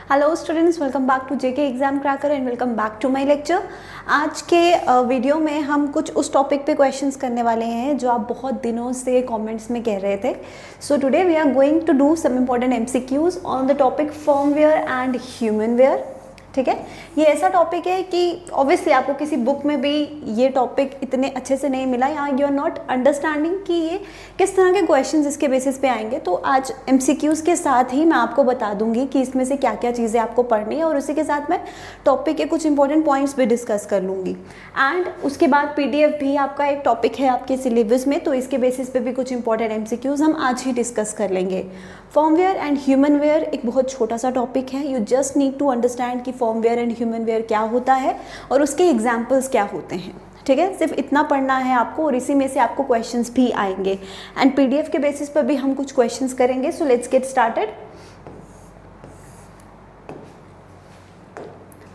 Hello students, welcome back to JK exam cracker and welcome back to my lecture. आज के video में हम कुछ उस टॉपिक पे क्वेश्चंस करने वाले हैं जो आप बहुत दिनों से कमेंट्स में कह रहे थे। So today we are going to do some important MCQs on the topic firmware and humanware. ठीक है, ये ऐसा टॉपिक है कि ऑब्वियसली आपको किसी बुक में भी ये टॉपिक इतने अच्छे से नहीं मिला या यू आर नॉट अंडरस्टैंडिंग कि ये किस तरह के क्वेश्चंस इसके बेसिस पे आएंगे। तो आज एमसीक्यूज़ के साथ ही मैं आपको बता दूंगी कि इसमें से क्या क्या चीज़ें आपको पढ़नी है और उसी के साथ मैं टॉपिक के कुछ इंपॉर्टेंट पॉइंट्स भी डिस्कस कर लूँगी। एंड उसके बाद PDF भी आपका एक टॉपिक है आपके सिलेबस में, तो इसके बेसिस पे भी कुछ इंपॉर्टेंट एमसीक्यूज़ हम आज ही डिस्कस कर लेंगे। फर्मवेयर एंड ह्यूमन वेयर एक बहुत छोटा सा टॉपिक है। You just need to understand कि फर्मवेयर एंड ह्यूमन वेयर क्या होता है और उसके एग्जाम्पल्स क्या होते हैं। ठीक है, सिर्फ इतना पढ़ना है आपको और इसी में से आपको क्वेश्चंस भी आएंगे एंड PDF के बेसिस पर भी हम कुछ क्वेश्चंस करेंगे। So let's get started.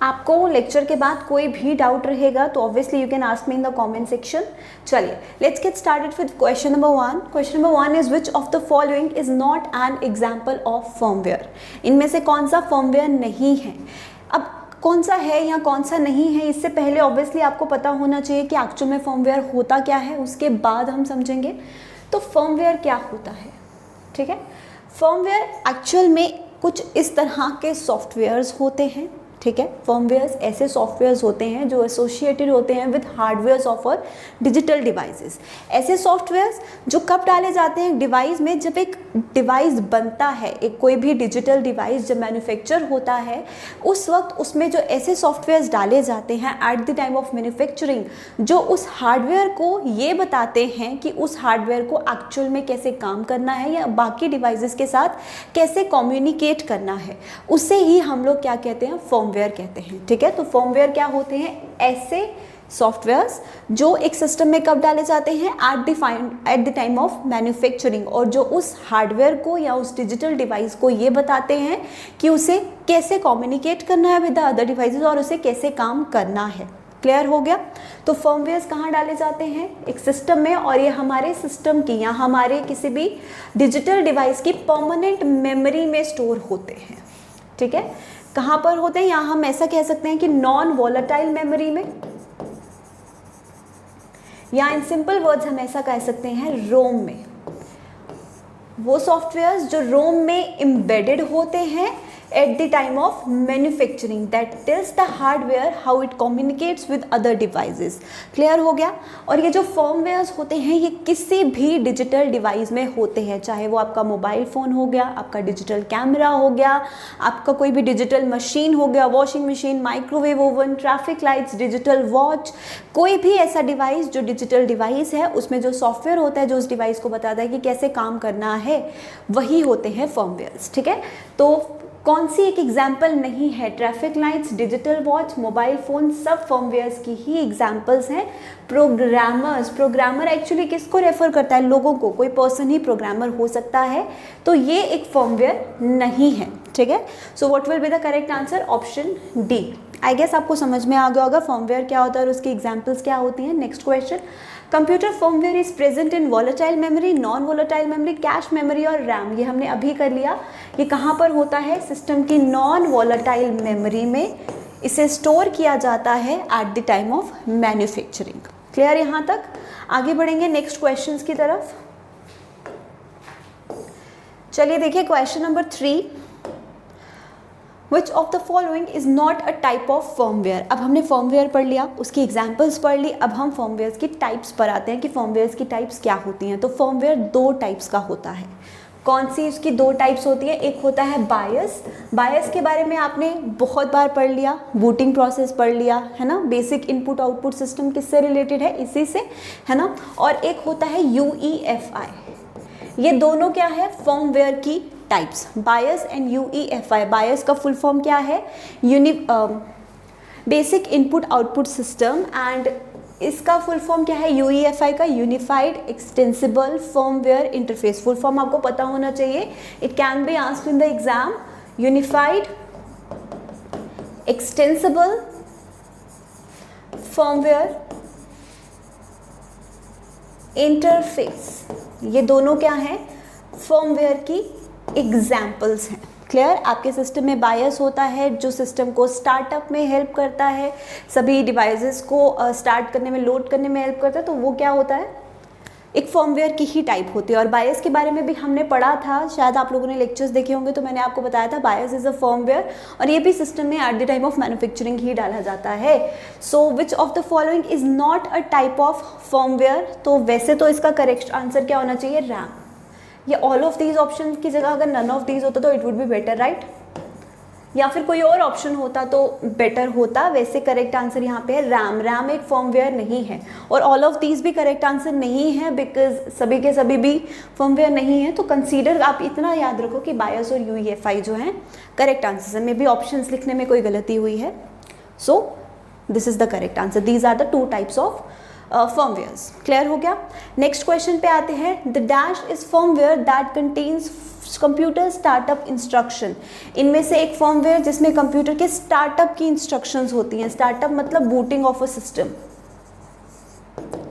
आपको लेक्चर के बाद कोई भी डाउट रहेगा तो obviously you can ask me in the comment section. चलिए let's get started with question number 1। Question number 1 is which of the following is not an example of firmware. इनमें से कौन सा फर्मवेयर नहीं है। अब कौन सा है या कौन सा नहीं है, इससे पहले ऑब्वियसली आपको पता होना चाहिए कि एक्चुअल में फर्मवेयर होता क्या है, उसके बाद हम समझेंगे। तो फर्मवेयर क्या होता है, ठीक है। फर्मवेयर एक्चुअल में कुछ इस तरह के सॉफ्टवेयर्स होते हैं। ठीक है, फर्मवेयर्स ऐसे सॉफ्टवेयर्स होते हैं जो एसोसिएटेड होते हैं विद हार्डवेयर्स ऑफ और डिजिटल डिवाइसेस। ऐसे सॉफ्टवेयर्स जो कब डाले जाते हैं डिवाइस में, जब एक डिवाइस बनता है, एक कोई भी डिजिटल डिवाइस जब मैन्युफैक्चर होता है उस वक्त उसमें जो ऐसे सॉफ्टवेयर्स डाले जाते हैं eight the time of manufacturing, जो उस हार्डवेयर को ये बताते हैं कि उस हार्डवेयर को एक्चुअल में कैसे काम करना है या बाकी डिवाइसेस के साथ कैसे कम्युनिकेट करना है, उससे ही हम लोग क्या कहते हैं, फर्मवेयर कहते हैं। ठीक है, तो फर्मवेयर क्या होते हैं, ऐसे सॉफ्टवेयर्स जो एक सिस्टम में कब डाले जाते हैं, eight the time of manufacturing, और जो उस हार्डवेयर को या उस डिजिटल डिवाइस को ये बताते हैं कि उसे कैसे कम्युनिकेट करना है विद द अदर डिवाइसेस और उसे कैसे काम करना है। क्लियर हो गया। तो फर्मवेयर्स कहाँ डाले जाते हैं, एक सिस्टम में, और ये हमारे सिस्टम की या हमारे किसी भी डिजिटल डिवाइस की परमानेंट मेमोरी में स्टोर होते हैं। ठीक है, कहाँ पर होते हैं, यहाँ हम ऐसा कह सकते हैं कि नॉन वॉलेटाइल मेमोरी में, या इन सिंपल वर्ड्स हम ऐसा कह सकते हैं रोम में। वो सॉफ्टवेयर्स जो रोम में एम्बेडेड होते हैं eight the time of manufacturing, that tells the hardware how it communicates with other devices. Clear हो गया। और ये जो फर्मवेयर्स होते हैं ये किसी भी डिजिटल डिवाइस में होते हैं, चाहे वो आपका मोबाइल फ़ोन हो गया, आपका डिजिटल कैमरा हो गया, आपका कोई भी डिजिटल मशीन हो गया, washing machine, microwave oven, traffic lights, digital watch, कोई भी ऐसा डिवाइस जो डिजिटल डिवाइस है उसमें जो सॉफ्टवेयर होता है जो उस डिवाइस को बताता है कि कैसे काम करना है, वही होते हैं फर्मवेयर्स। ठीक है, तो कौन सी एक एग्जाम्पल नहीं है, traffic lights, digital watch, mobile phone, सब फर्मवेयर्स की ही एग्जाम्पल्स हैं। प्रोग्रामर्स, प्रोग्रामर एक्चुअली किसको रेफर करता है, लोगों को, कोई पर्सन ही प्रोग्रामर हो सकता है, तो ये एक फर्मवेयर नहीं है। ठीक है, so what will be the correct answer, option D. I guess आपको समझ में आ गया होगा फर्मवेयर क्या होता है और उसकी एग्जाम्पल्स क्या होती हैं। Next question, computer firmware is present in volatile memory, non volatile memory, cache memory और रैम। ये हमने अभी कर लिया। ये कहाँ पर होता है, सिस्टम की नॉन वॉलेटाइल मेमोरी में इसे स्टोर किया जाता है eight the time of manufacturing. Clear यहाँ तक। आगे बढ़ेंगे नेक्स्ट क्वेश्चंस की तरफ। चलिए देखिए question number 3, Which of the following is not a type of firmware। अब हमने फर्मवेयर पढ़ लिया, उसकी एग्जाम्पल्स पढ़ ली, अब हम फर्मवेयर्स की टाइप्स पर आते हैं कि फर्मवेयर्स की टाइप्स क्या होती हैं। तो फर्मवेयर 2 टाइप्स का होता है। कौन सी उसकी 2 टाइप्स होती है, एक होता है बायस। बायस के बारे में आपने बहुत बार पढ़ लिया, बूटिंग प्रोसेस पढ़ लिया है ना, बेसिक इनपुट आउटपुट सिस्टम किससे रिलेटेड है, इसी से, है ना। और एक होता है UEFI। ये दोनों क्या है, फर्मवेयर की टाइप्स, बायस एंड UEFI। बायस का फुल फॉर्म क्या है, basic input output system, and इसका फुल फॉर्म क्या है, UEFI का unified extensible firmware interface. Full form आपको पता होना चाहिए, it can be asked in the exam. Unified extensible firmware interface, ये दोनों क्या हैं, फर्मवेयर की एग्जाम्पल्स हैं। क्लियर? आपके सिस्टम में बायस होता है जो सिस्टम को स्टार्टअप में हेल्प करता है, सभी डिवाइसेस को स्टार्ट करने में, लोड करने में हेल्प करता है, तो वो क्या होता है, एक फर्मवेयर की ही टाइप होती है। और बायस के बारे में भी हमने पढ़ा था, शायद आप लोगों ने लेक्चर्स देखे होंगे, तो मैंने आपको बताया था बायस इज अ फर्मवेयर, और ये भी सिस्टम में at the time of manufacturing ही डाला जाता है। So which of the following is not a type of firmware? तो वैसे तो इसका करेक्ट आंसर क्या होना चाहिए, रैम। ये ऑल ऑफ दीज ऑप्शन की जगह अगर नन ऑफ दीज होता तो it would be better, right? या फिर कोई और ऑप्शन होता तो बेटर होता। वैसे करेक्ट आंसर यहाँ पे है रैम। रैम एक फर्मवेयर नहीं है, और ऑल ऑफ दीज भी करेक्ट आंसर नहीं है, बिकॉज सभी के सभी भी फर्मवेयर नहीं है। तो कंसीडर, आप इतना याद रखो कि बायस और यूईएफआई जो हैं करेक्ट आंसर में भी ऑप्शंस लिखने में कोई गलती हुई है। So this is the correct answer, these are the two types of firmwares. Clear हो गया? नेक्स्ट क्वेश्चन पे आते हैं। The dash is firmware that contains computer startup instruction. इनमें से एक फर्मवेयर जिसमें कंप्यूटर के स्टार्टअप की इंस्ट्रक्शंस होती हैं। स्टार्टअप मतलब बूटिंग ऑफ अ सिस्टम।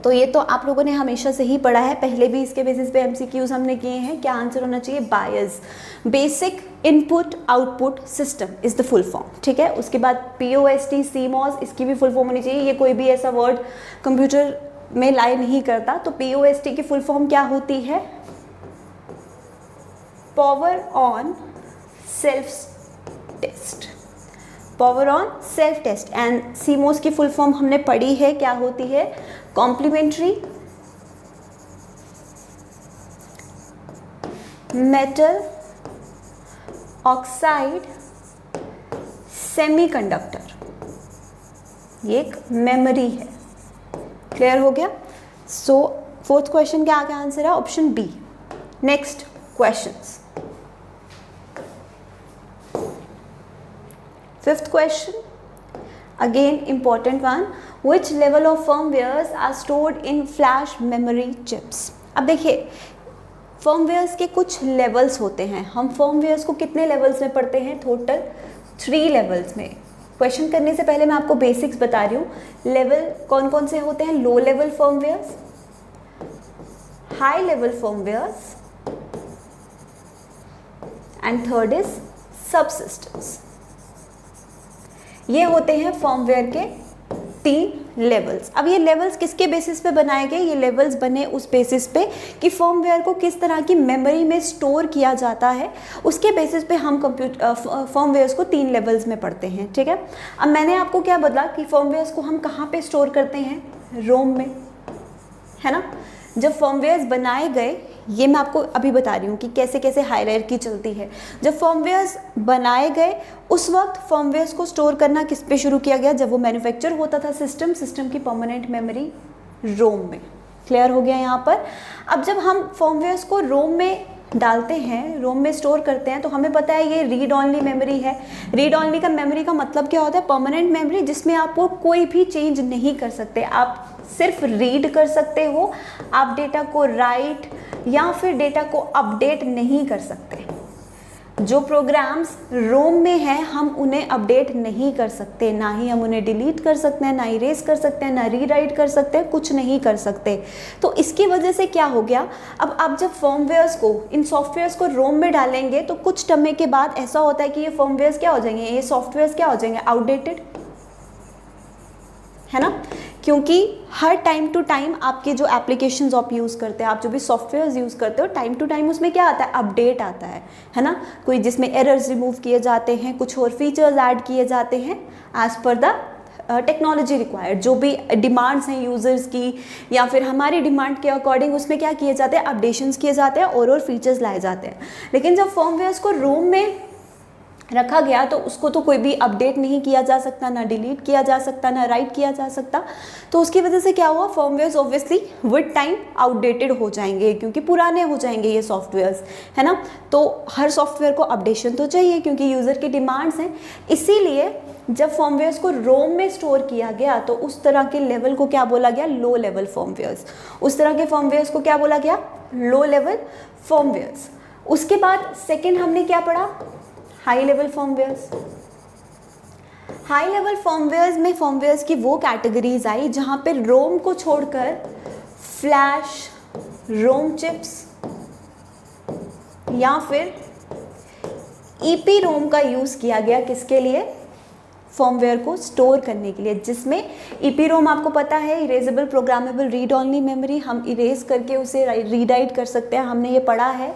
तो ये तो आप लोगों ने हमेशा से ही पढ़ा है, पहले भी इसके बेसिस पे एमसीक्यूज हमने किए हैं। क्या आंसर होना चाहिए, BIOS. Basic input output system is the full form, ठीक है? उसके बाद पीओएसटी, सीमॉस, इसकी भी फुल फॉर्म होनी चाहिए। ये कोई भी ऐसा वर्ड कंप्यूटर में लाई नहीं करता। तो पीओएसटी की फुल फॉर्म क्या होती है, power on self test. Power on self test. And CMOS की फुल फॉर्म हमने पढ़ी है, क्या होती है, कॉम्प्लीमेंट्री मेटल ऑक्साइड सेमीकंडक्टर। ये एक मेमोरी है। क्लियर हो गया? सो फोर्थ क्वेश्चन का क्या आंसर है, option B. Next questions. Fifth question, again important one. Which level of firmwares are stored in flash memory chips? अब देखिए, firmwares के कुछ levels होते हैं। हम firmwares को कितने levels में पढ़ते हैं, टोटल 3 levels में। क्वेश्चन करने से पहले मैं आपको बेसिक्स बता रही हूँ। लेवल कौन कौन से होते हैं, low level firmwares, high level firmwares, and third is sub systems. ये होते हैं फर्मवेयर के 3 लेवल्स। अब ये लेवल्स किसके बेसिस पे बनाए गए, ये लेवल्स बने उस बेसिस पे कि फर्मवेयर को किस तरह की मेमोरी में स्टोर किया जाता है, उसके बेसिस पे हम फर्मवेयर्स को 3 लेवल्स में पढ़ते हैं, ठीक है? अब मैंने आपको क्या बदला कि फर्मवेयर्स को हम कहाँ पे स्टोर करते हैं, रोम में, है ना? जब फर्मवेयर्स बनाए गए, ये मैं आपको अभी बता रही हूँ कि कैसे कैसे हायरार्की चलती है। जब फर्मवेयर्स बनाए गए उस वक्त फर्मवेयर्स को स्टोर करना किस पे शुरू किया गया, जब वो मैन्युफैक्चर होता था सिस्टम की परमानेंट मेमोरी रोम में। क्लियर हो गया यहाँ पर? अब जब हम फर्मवेयर्स को रोम में डालते हैं, रोम में स्टोर करते हैं, तो हमें पता है ये रीड ऑनली मेमोरी है। रीड ऑनली का मेमोरी का मतलब क्या होता है, परमानेंट मेमोरी जिसमें आप वो कोई भी चेंज नहीं कर सकते, आप सिर्फ रीड कर सकते हो, आप डेटा को राइट या फिर डेटा को अपडेट नहीं कर सकते। जो प्रोग्राम्स रोम में हैं हम उन्हें अपडेट नहीं कर सकते, ना ही हम उन्हें डिलीट कर सकते हैं, ना इरेज कर सकते हैं, ना रीराइट कर सकते हैं, कुछ नहीं कर सकते। तो इसकी वजह से क्या हो गया, अब आप जब फर्मवेयर्स को, इन सॉफ्टवेयर्स को रोम में डालेंगे तो कुछ समय के बाद ऐसा होता है कि ये फर्मवेयर्स क्या हो जाएंगे, ये सॉफ्टवेयर्स क्या हो जाएंगे, आउटडेटेड, है ना? क्योंकि हर टाइम टू टाइम आपके जो एप्लीकेशंस आप यूज़ करते हैं, आप जो भी सॉफ्टवेयर्स यूज़ करते हो, टाइम टू टाइम उसमें क्या आता है, अपडेट आता है ना? कोई जिसमें एरर्स रिमूव किए जाते हैं, कुछ और फीचर्स ऐड किए जाते हैं as per the technology required, जो भी डिमांड्स हैं यूज़र्स की या फिर हमारी डिमांड के अकॉर्डिंग उसमें क्या किए जाते हैं, अपडेशंस किए जाते हैं और फीचर्स लाए जाते हैं। लेकिन जब फर्मवेयर्स को रोम में रखा गया तो उसको तो कोई भी अपडेट नहीं किया जा सकता, ना डिलीट किया जा सकता, ना राइट किया जा सकता। तो उसकी वजह से क्या हुआ, फर्मवेयर्स ऑब्वियसली विद टाइम आउटडेटेड हो जाएंगे, क्योंकि पुराने हो जाएंगे ये सॉफ्टवेयर्स, है ना? तो हर सॉफ्टवेयर को अपडेशन तो चाहिए क्योंकि यूज़र की डिमांड्स हैं। इसीलिए जब फर्मवेयर्स को रोम में स्टोर किया गया तो उस तरह के लेवल को क्या बोला गया, लो लेवल फर्मवेयर्स। उस तरह के फर्मवेयर्स को क्या बोला गया, लो लेवल फर्मवेयर्स। उसके बाद सेकेंड हमने क्या पढ़ा, high level firmwares. High level फर्मवेयर्स में फर्मवेयर्स की वो कैटेगरीज आई जहाँ पे रोम को छोड़कर फ्लैश, रोम चिप्स या फिर ईपी रोम का यूज़ किया गया किसके लिए? फर्मवेयर को स्टोर करने के लिए, जिसमें ईपी रोम आपको पता है erasable programmable read only memory, हम इरेज करके उसे रीराइट कर सकते हैं, हमने ये पढ़ा है।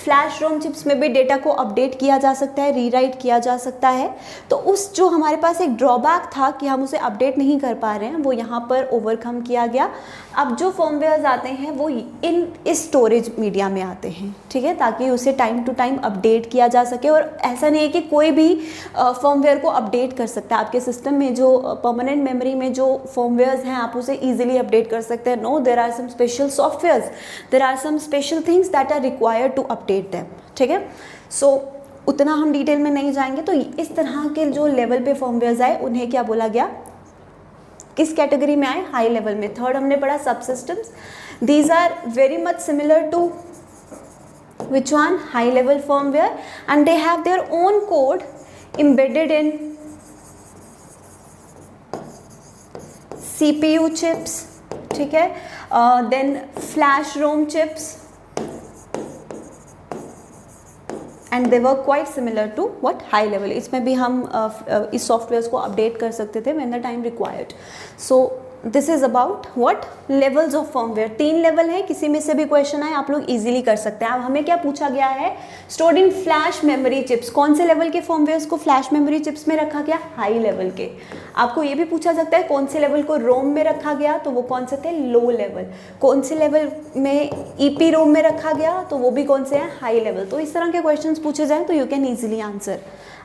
फ्लैश रोम चिप्स में भी डेटा को अपडेट किया जा सकता है, रीराइट किया जा सकता है। तो उस जो हमारे पास एक ड्रॉबैक था कि हम उसे अपडेट नहीं कर पा रहे हैं, वो यहाँ पर ओवरकम किया गया। अब जो फर्मवेयर्स आते हैं वो इस स्टोरेज मीडिया में आते हैं, ठीक है, ताकि उसे टाइम टू टाइम अपडेट किया जा सके। और ऐसा नहीं है कि कोई भी फर्मवेयर को अपडेट कर सकता है। आपके सिस्टम में जो परमानेंट मेमोरी में जो फर्मवेयर्स हैं आप उसे ईजिली अपडेट कर सकते हैं। No, there are some special softwares, there are some special things that are required to update them, ठीक है। सो उतना हम डिटेल में नहीं जाएंगे। तो इस तरह के जो लेवल पे फर्मवेयर्स आए उन्हें क्या बोला गया, किस कैटेगरी में आए? हाई लेवल में। थर्ड हमने पढ़ा सब systems, these are very much similar to which one? High level firmware, and they have their own code embedded in CPU chips, ठीक है, then flash ROM chips, and they were quite similar to what? High level. इसमें भी हम इस softwares को update कर सकते थे when the time required. So this is about what? Levels of firmware. 3 level है, किसी में से भी क्वेश्चन आए आप लोग इजीली कर सकते हैं। अब हमें क्या पूछा गया है? Stored in flash memory chips. कौन से लेवल के फर्मवेयर्स को फ्लैश मेमोरी चिप्स में रखा गया? हाई लेवल के। आपको ये भी पूछा सकता है कौन से लेवल को रोम में रखा गया, तो वो कौन से थे? Low level. कौन से लेवल में ईपी रोम में रखा गया, तो वो भी कौन से हैं? High level. तो इस तरह के क्वेश्चन पूछे जाएँ तो you can easily answer.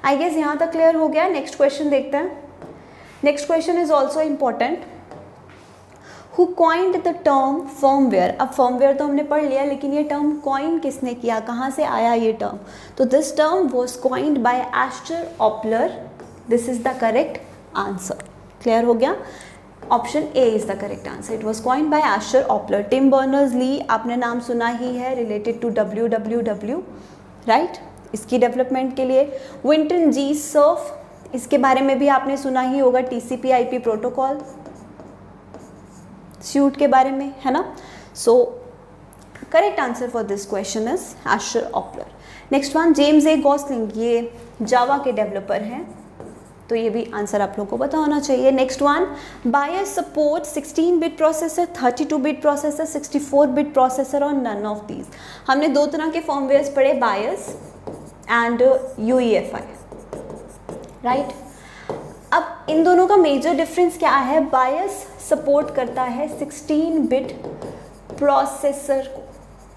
I guess यहाँ तक क्लियर हो गया। नेक्स्ट क्वेश्चन देखते हैं। Next question is also important. Who coined the term firmware? अब firmware तो हमने पढ़ लिया, लेकिन ये टर्म कॉइन किसने किया, कहाँ से आया ये टर्म? तो this term was coined by Ascher Opler. This is the correct answer. Clear हो गया? Option A is the correct answer. It was coined by Ascher Opler. Tim Berners Lee आपने नाम सुना ही है, रिलेटेड टू WWW, राइट, इसकी development के लिए। विंटन जी सर्फ, इसके बारे में भी आपने सुना ही होगा, TCP/IP प्रोटोकॉल सूट के बारे में, है ना। So correct answer for this question is Ascher Opler. Next one, James A Gosling, ये जावा के डेवलपर हैं, तो ये भी आंसर आप लोगों को पता होना चाहिए। Next one, BIOS support 16 bit processor, 32 bit processor, 64 bit processor और नन ऑफ दीज। हमने 2 तरह के फर्मवेयर्स पढ़े, बायस एंड UEFI, राइट। अब इन दोनों का मेजर डिफरेंस क्या है? बायस सपोर्ट करता है 16 बिट प्रोसेसर को,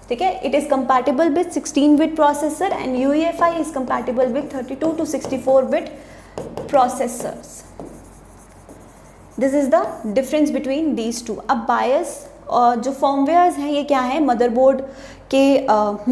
ठीक है, it is compatible with 16 bit processor, and UEFI is compatible with 32 to 64 bit processors. This is the difference between these two. अब बायस जो फर्मवेयर्स हैं ये क्या है? मदरबोर्ड के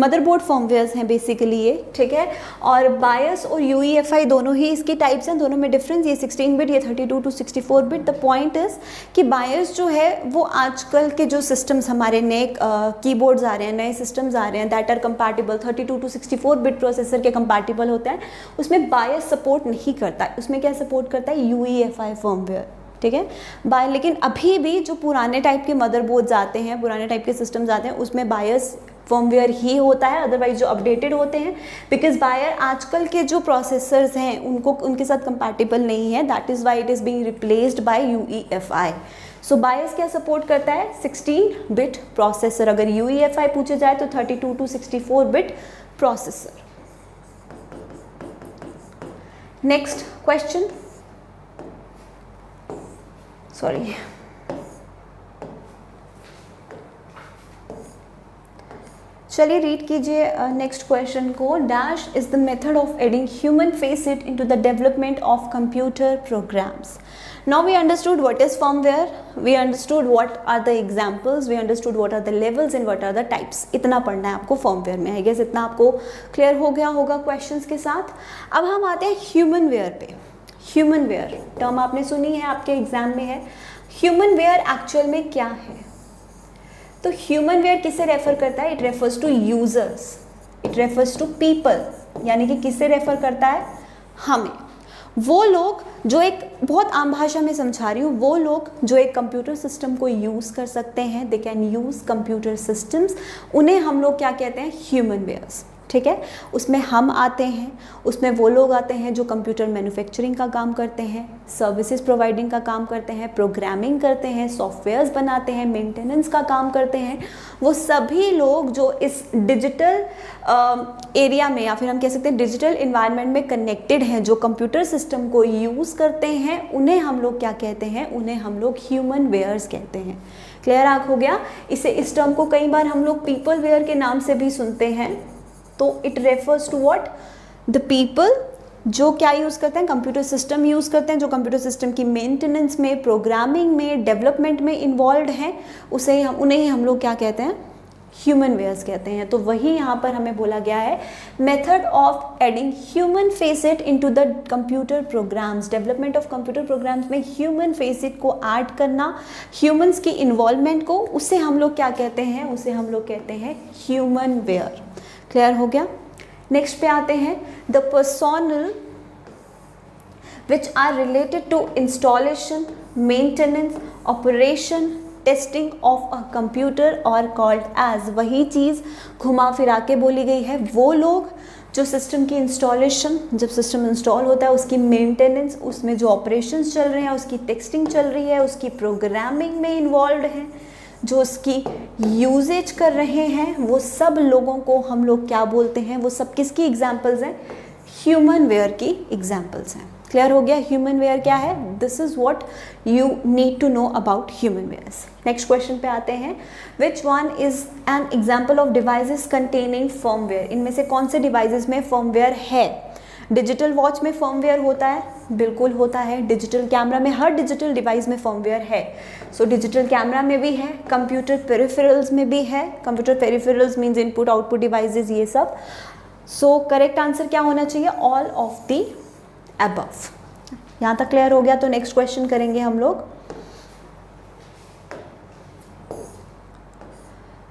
मदरबोर्ड फर्मवेयर्स हैं बेसिकली ये, ठीक है। और बायस और UEFI दोनों ही इसकी टाइप्स हैं, दोनों में डिफरेंस, ये 16 बिट, ये 32 to 64 bit. The point is कि बायस जो है वो आजकल के जो सिस्टम्स हमारे नए कीबोर्ड्स आ रहे हैं, नए सिस्टम्स आ रहे हैं that are compatible 32 to 64 bit processor के कंपैटिबल होते हैं, उसमें बायस सपोर्ट नहीं करता है। उसमें क्या सपोर्ट करता है? UEFI फर्मवेयर, ठीक है। लेकिन अभी भी जो पुराने टाइप के मदरबोर्ड्स आते हैं, पुराने टाइप के सिस्टम्स आते हैं, उसमें बायस फर्मवेयर ही होता है, अदरवाइज जो अपडेटेड होते हैं, बिकॉज बायर आजकल के जो प्रोसेसर्स हैं उनको उनके साथ कंपैटिबल नहीं है, that is why it is being replaced by UEFI। सो बायस क्या सपोर्ट करता है? 16 बिट प्रोसेसर। अगर UEFI पूछे जाए तो 32 to 64 bit processor. Next question, sorry, चलिए रीड कीजिए नेक्स्ट क्वेश्चन को। Dash is the method of adding human face it into the development of computer programs. Now we understood what is firmware, we understood what are the examples, we understood what are the levels and what are the types. इतना पढ़ना है आपको firmware में, I guess इतना आपको clear हो गया होगा क्वेश्चंस के साथ। अब हम आते हैं ह्यूमन वेयर पे। ह्यूमन वेयर टर्म आपने सुनी है, आपके एग्जाम में है। ह्यूमन वेयर एक्चुअल में क्या है? तो ह्यूमन वेयर किसे रेफर करता है? It refers to users, it refers to people, यानी कि किसे रेफर करता है? हमें। वो लोग जो एक बहुत आम भाषा में समझा रही हूँ, वो लोग जो एक कंप्यूटर सिस्टम को यूज़ कर सकते हैं, they can use computer systems, उन्हें हम लोग क्या कहते हैं? ह्यूमन वेयर्स, ठीक है, उसमें हम आते हैं, उसमें वो लोग आते हैं जो कंप्यूटर मैन्युफैक्चरिंग का काम करते हैं, सर्विसेज प्रोवाइडिंग का काम करते हैं, प्रोग्रामिंग करते हैं, सॉफ्टवेयर्स बनाते हैं, मेंटेनेंस का काम करते हैं। वो सभी लोग जो इस डिजिटल एरिया में या फिर हम कह सकते हैं डिजिटल इन्वायरमेंट में कनेक्टेड हैं, जो कंप्यूटर सिस्टम को यूज़ करते हैं, उन्हें हम लोग क्या कहते हैं? उन्हें हम लोग ह्यूमन वेयर्स कहते हैं। क्लियर आंख हो गया? इस टर्म को कई बार हम लोग पीपल वेयर के नाम से भी सुनते हैं। तो it refers to what? The people जो क्या यूज़ करते हैं? कंप्यूटर सिस्टम यूज़ करते हैं, जो कंप्यूटर सिस्टम की मेंटेनेंस में, प्रोग्रामिंग में, डेवलपमेंट में इन्वॉल्व हैं, उन्हें ही हम लोग क्या कहते हैं? ह्यूमन वेयर्स कहते हैं। तो वही यहाँ पर हमें बोला गया है, method of adding human facet into the computer programs, development of computer programs में ह्यूमन फेसेट को ऐड करना, ह्यूमंस की इन्वॉल्वमेंट को, उसे हम लोग क्या कहते हैं? उसे हम लोग कहते हैं ह्यूमन वेयर। क्लियर हो गया? नेक्स्ट पे आते हैं, the personnel which are related to installation, maintenance, operation, testing of a computer और कॉल्ड एज। वही चीज़ घुमा फिरा के बोली गई है। वो लोग जो सिस्टम की इंस्टॉलेशन, जब सिस्टम इंस्टॉल होता है उसकी मेंटेनेंस, उसमें जो ऑपरेशंस चल रहे हैं, उसकी टेस्टिंग चल रही है, उसकी प्रोग्रामिंग में इन्वॉल्व हैं, जो उसकी यूजेज कर रहे हैं, वो सब लोगों को हम लोग क्या बोलते हैं? वो सब किसकी एग्जाम्पल्स हैं? ह्यूमन वेयर की एग्जाम्पल्स हैं। क्लियर हो गया? ह्यूमन वेयर क्या है? This is what you need to know about humanwares. Next question पे आते हैं, which one is an example of devices containing firmware? इनमें से कौन से डिवाइसेस में फर्मवेयर है? डिजिटल वॉच में फर्मवेयर होता है, बिल्कुल होता है। डिजिटल कैमरा में, हर डिजिटल डिवाइस में फर्मवेयर है। सो डिजिटल कैमरा में भी है, कंप्यूटर पेरिफेरल्स में भी है। Computer peripherals means input output devices, ये सब। सो करेक्ट आंसर क्या होना चाहिए? All of the above. यहाँ तक क्लियर हो गया? तो नेक्स्ट क्वेश्चन करेंगे हम लोग।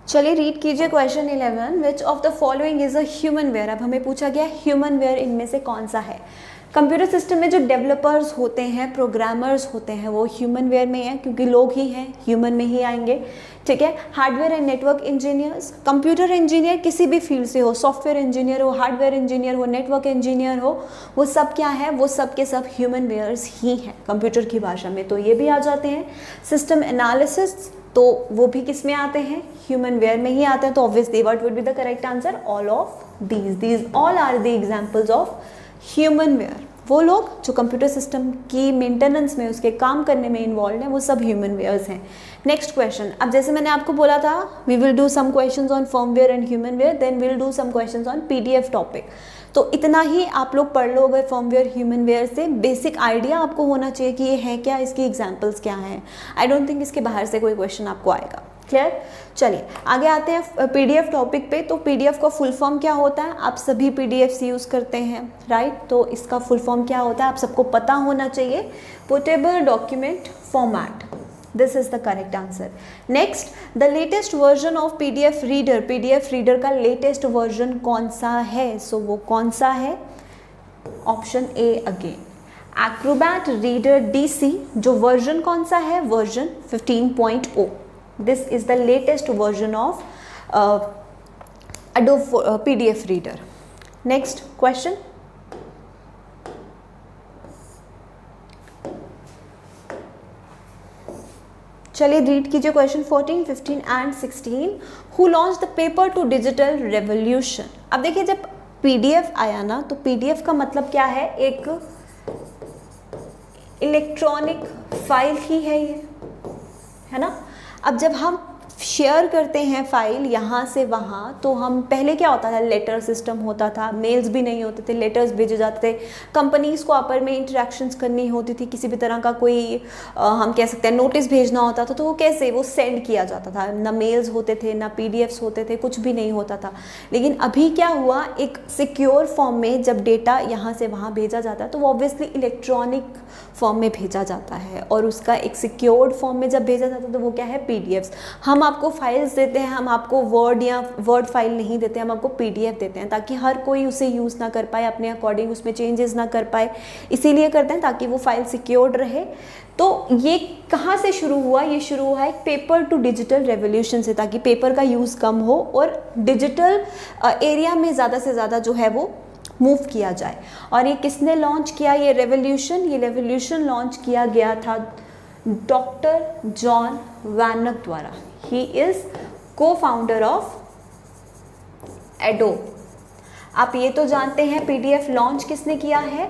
चलिए रीड कीजिए question 11, which of the following is a humanware. अब हमें पूछा गया ह्यूमन वेयर इनमें से कौन सा है? कंप्यूटर सिस्टम में जो डेवलपर्स होते हैं, प्रोग्रामर्स होते हैं, वो ह्यूमन वेयर में हैं, क्योंकि लोग ही हैं, ह्यूमन में ही आएंगे। ठीक है। Hardware and network engineers, computer engineer किसी भी फील्ड से हो, सॉफ्टवेयर इंजीनियर हो, हार्डवेयर इंजीनियर हो, नेटवर्क इंजीनियर हो, वो सब क्या है? वो सब के सब ह्यूमन वेयर्स ही हैं कंप्यूटर की भाषा में। तो ये भी आ जाते हैं। सिस्टम एनालिसिस, तो वो भी किस में आते हैं? ह्यूमन वेयर में ही आते हैं। तो obviously what would be the correct answer? All of these all are the examples of humanware. वो लोग जो कंप्यूटर सिस्टम की मेंटेनेंस में, उसके काम करने में इन्वॉल्व हैं, वो सब ह्यूमन वेयर्स हैं। नेक्स्ट क्वेश्चन, अब जैसे मैंने आपको बोला था, we will do some questions on firmware and humanware, then we will do some questions on PDF topic. तो इतना ही आप लोग पढ़ लो अगर फर्मवेयर ह्यूमन वेयर से, बेसिक आइडिया आपको होना चाहिए कि ये है क्या, इसकी एग्जाम्पल्स क्या हैं। आई डोंट थिंक इसके बाहर से कोई क्वेश्चन आपको आएगा। क्लियर? चलिए आगे आते हैं पीडीएफ टॉपिक पे। तो पीडीएफ का फुल फॉर्म क्या होता है? आप सभी पीडीएफ यूज़ करते हैं, राइट? तो इसका फुल फॉर्म क्या होता है आप सबको पता होना चाहिए, portable document format. This is the correct answer. Next, the latest version of PDF reader. PDF reader का लेटेस्ट वर्जन कौन सा है? सो वो कौन सा है? Option A again, Acrobat reader DC. जो वर्जन कौन सा है? Version 15.0। This is the latest version of Adobe PDF Reader. Next question. चलिए रीड कीजिए question 14, 15 and 16। Who launched the paper to digital revolution? अब देखिए जब PDF आया ना, तो PDF का मतलब क्या है? एक इलेक्ट्रॉनिक फाइल ही है ये, है ना। अब जब हम शेयर करते हैं फाइल यहाँ से वहाँ, तो हम पहले क्या होता था? लेटर सिस्टम होता था, मेल्स भी नहीं होते थे, लेटर्स भेजे जाते थे, कंपनीज़ को आपस में इंटरेक्शंस करनी होती थी, किसी भी तरह का कोई हम कह सकते हैं नोटिस भेजना होता था, तो वो कैसे? वो सेंड किया जाता था, ना मेल्स होते थे, ना पीडीएफ्स होते थे, कुछ भी नहीं होता था। लेकिन अभी क्या हुआ? एक सिक्योर फॉर्म में जब डेटा यहाँ से वहाँ भेजा जाता है, तो वो ऑब्वियसली इलेक्ट्रॉनिक फॉर्म में भेजा जाता है, और उसका एक सिक्योर्ड फॉर्म में जब भेजा जाता है तो वो क्या है? पीडीएफ्स। हम आपको आपको फाइल्स देते हैं, हम आपको वर्ड या वर्ड फाइल नहीं देते, हम आपको PDF देते हैं ताकि हर कोई उसे यूज़ ना कर पाए, अपने अकॉर्डिंग उसमें चेंजेस ना कर पाए, इसीलिए करते हैं ताकि वो फाइल सिक्योर्ड रहे। तो ये कहाँ से शुरू हुआ? ये शुरू हुआ है पेपर टू डिजिटल रेवोल्यूशन से, ताकि पेपर का यूज़ कम हो और डिजिटल एरिया में ज़्यादा से ज़्यादा जो है वो मूव किया जाए। और ये किसने लॉन्च किया ये रेवोल्यूशन? ये रेवोल्यूशन लॉन्च किया गया था डॉक्टर जॉन वैनक द्वारा। ही इज़ को फाउंडर ऑफ एडोब। आप ये तो जानते हैं PDF लॉन्च किसने किया है?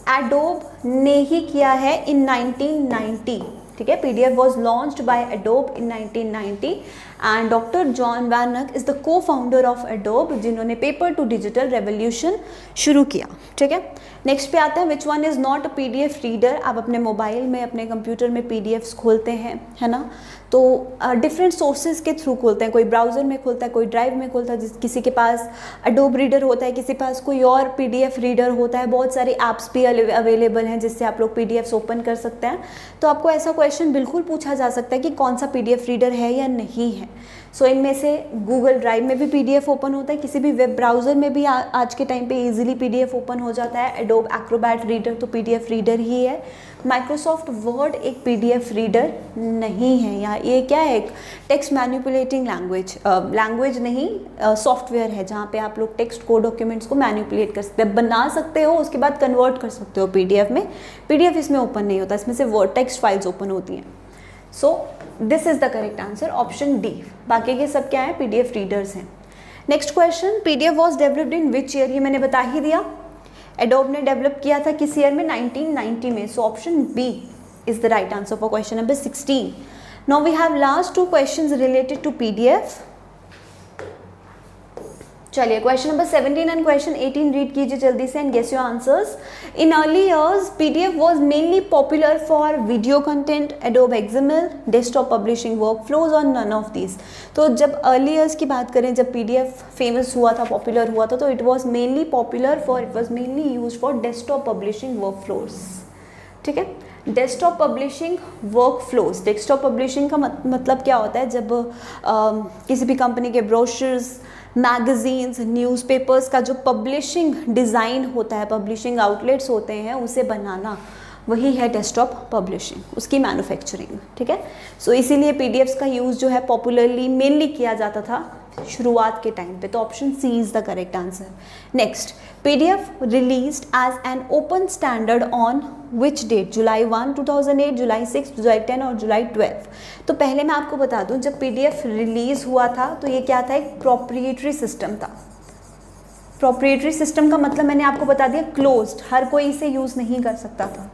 एडोब ने ही किया है इन 1990। ठीक है, PDF was launched by Adobe in 1990 and Dr. John Warnock is the co-founder of Adobe, जिन्होंने पेपर टू डिजिटल रेवोल्यूशन शुरू किया। ठीक है, नेक्स्ट पे आते हैं which one is not a PDF reader. आप अपने मोबाइल में, अपने कंप्यूटर में PDFs खोलते हैं, है ना, तो डिफरेंट सोर्सेज के थ्रू खोलते हैं। कोई ब्राउज़र में खोलता है, कोई ड्राइव में खोलता है, किसी के पास अडोब रीडर होता है, किसी के पास कोई और PDF रीडर होता है। बहुत सारे ऐप्स भी अवेलेबल हैं जिससे आप लोग PDFs ओपन कर सकते हैं। तो आपको ऐसा क्वेश्चन बिल्कुल पूछा जा सकता है कि कौन सा PDF रीडर है या नहीं है। सो इनमें से गूगल ड्राइव में भी PDF ओपन होता है, किसी भी वेब ब्राउज़र में भी आज के टाइम पे इजीली PDF ओपन हो जाता है। एडोब एक्रोबैट रीडर तो PDF रीडर ही है। माइक्रोसॉफ्ट वर्ड एक PDF रीडर नहीं है, या ये क्या है, एक टेक्स्ट मैनिपुलेटिंग लैंग्वेज नहीं, सॉफ्टवेयर है जहाँ पे आप लोग टेक्स्ट को, डॉक्यूमेंट्स को मैनिपुलेट कर सकते हैं, बना सकते हो, उसके बाद कन्वर्ट कर सकते हो PDF में। PDF इसमें ओपन नहीं होता, इसमें से वर्ड टेक्स्ट फाइल्स ओपन होती हैं। सो this is the correct answer, option D. बाकी के सब क्या है? PDF रीडर्स हैं। Next question, PDF was developed in which year? ये मैंने बता ही दिया, एडोब ने डेवलप किया था किस ईयर में? 1990 में। So option B is the right answer for question number 16। Now we have last 2 questions related to PDF। चलिए question number 17 and question 18 read कीजिए जल्दी से and guess your answers. In early years PDF was mainly popular for video content, Adobe XML, desktop publishing workflows और none of this. तो जब early years की बात करें, जब PDF फेमस हुआ था, पॉपुलर हुआ था, तो it was mainly used for desktop publishing workflows. ठीक है, desktop publishing workflows. Desktop publishing का मतलब क्या होता है? जब किसी भी कंपनी के ब्रोशर्स, मैगजीन्स, न्यूज़पेपर्स का जो पब्लिशिंग डिज़ाइन होता है, पब्लिशिंग आउटलेट्स होते हैं, उसे बनाना, वही है डेस्कटॉप पब्लिशिंग, उसकी मैन्युफैक्चरिंग। ठीक है, सो इसीलिए PDFs का यूज़ जो है पॉपुलरली मेनली किया जाता था शुरुआत के टाइम पे। तो option C is the correct answer. Next, PDF released as an open standard on which date? July 1, 2008, July 6, July 10 और जुलाई 12। तो पहले मैं आपको बता दूं, जब PDF रिलीज़ हुआ था तो ये क्या था? एक प्रोप्रिएटरी सिस्टम था। प्रोप्रिएटरी सिस्टम का मतलब मैंने आपको बता दिया, क्लोज्ड, हर कोई इसे यूज़ नहीं कर सकता था।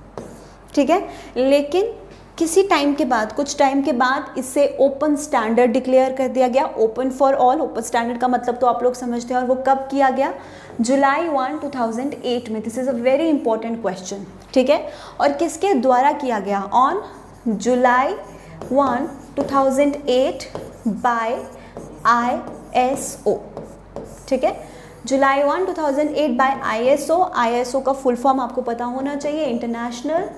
ठीक है, लेकिन किसी टाइम के बाद, कुछ टाइम के बाद इसे ओपन स्टैंडर्ड डिक्लेयर कर दिया गया, open for all. Open standard का मतलब तो आप लोग समझते हैं, और वो कब किया गया? जुलाई 1, 2008 में। This is a very important question. ठीक है, और किसके द्वारा किया गया? On July 1, 2008 by ISO। ठीक है, जुलाई 1, 2008 बाय ISO। ISO का फुल फॉर्म आपको पता होना चाहिए, इंटरनेशनल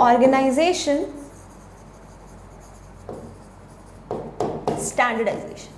ऑर्गेनाइजेशन स्टैंडर्डाइजेशन,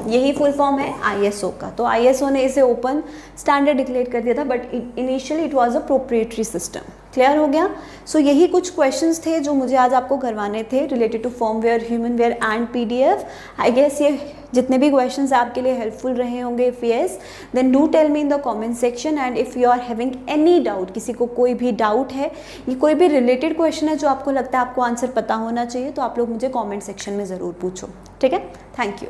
यही फुल फॉर्म है ISO का। तो ISO ने इसे ओपन स्टैंडर्ड डिक्लेयर कर दिया था, but initially it was a proprietary system. Clear हो गया? सो यही कुछ क्वेश्चंस थे जो मुझे आज आपको करवाने थे related to firmware, humanware and PDF। I guess ये जितने भी क्वेश्चंस आपके लिए हेल्पफुल रहे होंगे। If yes, then do tell me in the comment section. And if you are having any doubt, किसी को कोई भी डाउट है, ये कोई भी रिलेटेड क्वेश्चन है जो आपको लगता है आपको आंसर पता होना चाहिए, तो आप लोग मुझे कॉमेंट सेक्शन में ज़रूर पूछो। ठीक है, थैंक यू।